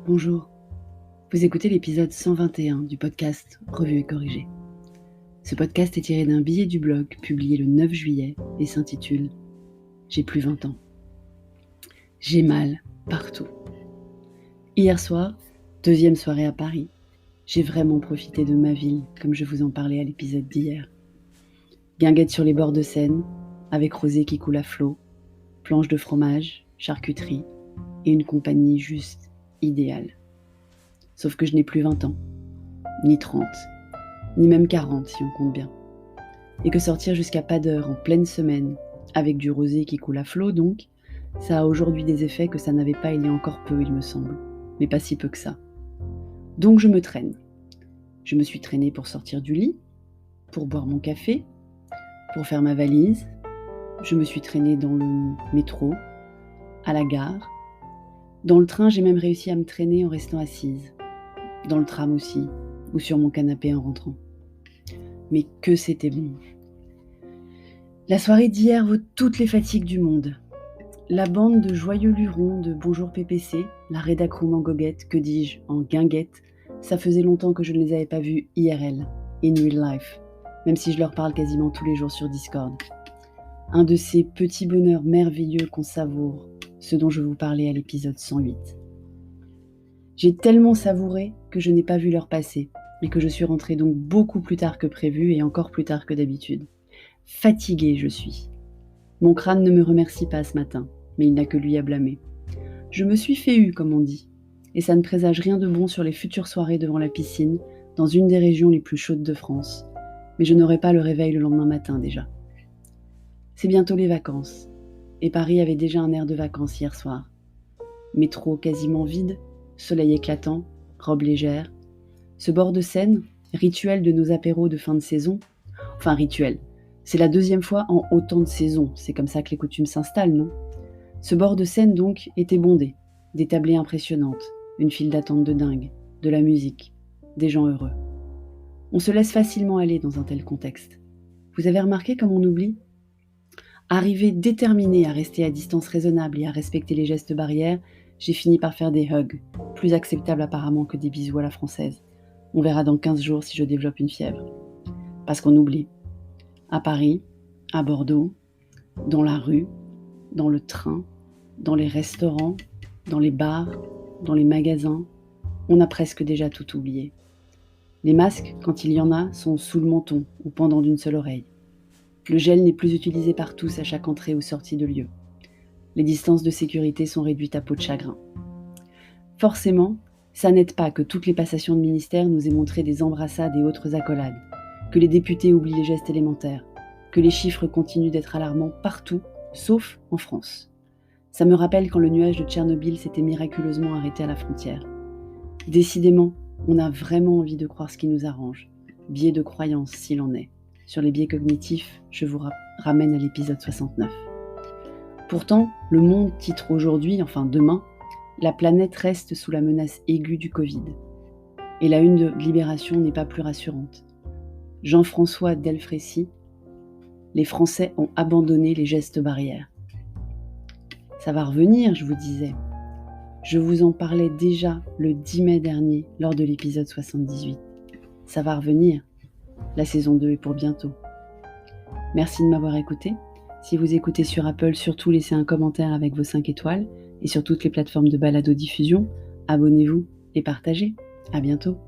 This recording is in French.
Bonjour, vous écoutez l'épisode 121 du podcast Revue et corrigée. Ce podcast est tiré d'un billet du blog publié le 9 juillet et s'intitule « J'ai plus 20 ans ». J'ai mal partout. Hier soir, deuxième soirée à Paris, j'ai vraiment profité de ma ville comme je vous en parlais à l'épisode d'hier. Guinguette sur les bords de Seine, avec rosée qui coule à flot, planches de fromage, charcuterie et une compagnie juste idéale. Sauf que je n'ai plus 20 ans, ni 30, ni même 40 si on compte bien. Et que sortir jusqu'à pas d'heure en pleine semaine, avec du rosé qui coule à flot donc, ça a aujourd'hui des effets que ça n'avait pas il y a encore peu il me semble, mais pas si peu que ça. Donc je me traîne. Je me suis traînée pour sortir du lit, pour boire mon café, pour faire ma valise. Je me suis traînée dans le métro, à la gare. Dans le train, j'ai même réussi à me traîner en restant assise. Dans le tram aussi, ou sur mon canapé en rentrant. Mais que c'était bon. La soirée d'hier vaut toutes les fatigues du monde. La bande de joyeux lurons de Bonjour PPC, la rédac-room en goguette, que dis-je, en guinguette, ça faisait longtemps que je ne les avais pas vus IRL, in real life, même si je leur parle quasiment tous les jours sur Discord. Un de ces petits bonheurs merveilleux qu'on savoure, ce dont je vous parlais à l'épisode 108. J'ai tellement savouré que je n'ai pas vu l'heure passer et que je suis rentrée donc beaucoup plus tard que prévu et encore plus tard que d'habitude. Fatiguée je suis. Mon crâne ne me remercie pas ce matin, mais il n'a que lui à blâmer. Je me suis fait comme on dit, et ça ne présage rien de bon sur les futures soirées devant la piscine, dans une des régions les plus chaudes de France. Mais je n'aurai pas le réveil le lendemain matin déjà. C'est bientôt les vacances, et Paris avait déjà un air de vacances hier soir. Métro quasiment vide, soleil éclatant, robe légère. Ce bord de Seine, rituel de nos apéros de fin de saison, enfin rituel, c'est la deuxième fois en autant de saisons, c'est comme ça que les coutumes s'installent, non ? Ce bord de Seine donc était bondé, des tablées impressionnantes, une file d'attente de dingue, de la musique, des gens heureux. On se laisse facilement aller dans un tel contexte. Vous avez remarqué comme on oublie ? Arrivé déterminé à rester à distance raisonnable et à respecter les gestes barrières, j'ai fini par faire des hugs, plus acceptables apparemment que des bisous à la française. On verra dans 15 jours si je développe une fièvre. Parce qu'on oublie. À Paris, à Bordeaux, dans la rue, dans le train, dans les restaurants, dans les bars, dans les magasins, on a presque déjà tout oublié. Les masques, quand il y en a, sont sous le menton ou pendant d'une seule oreille. Le gel n'est plus utilisé par tous à chaque entrée ou sortie de lieu. Les distances de sécurité sont réduites à peau de chagrin. Forcément, ça n'aide pas que toutes les passations de ministère nous aient montré des embrassades et autres accolades, que les députés oublient les gestes élémentaires, que les chiffres continuent d'être alarmants partout, sauf en France. Ça me rappelle quand le nuage de Tchernobyl s'était miraculeusement arrêté à la frontière. Décidément, on a vraiment envie de croire ce qui nous arrange, biais de croyance s'il en est. Sur les biais cognitifs, je vous ramène à l'épisode 69. Pourtant, Le Monde titre aujourd'hui, enfin demain, « La planète reste sous la menace aiguë du Covid ». Et la une de Libération n'est pas plus rassurante. Jean-François Delfrécy, « Les Français ont abandonné les gestes barrières ». Ça va revenir, je vous disais. Je vous en parlais déjà le 10 mai dernier, lors de l'épisode 78. Ça va revenir. La saison 2 est pour bientôt. Merci de m'avoir écouté. Si vous écoutez sur Apple, surtout laissez un commentaire avec vos 5 étoiles. Et sur toutes les plateformes de balado-diffusion, abonnez-vous et partagez. À bientôt.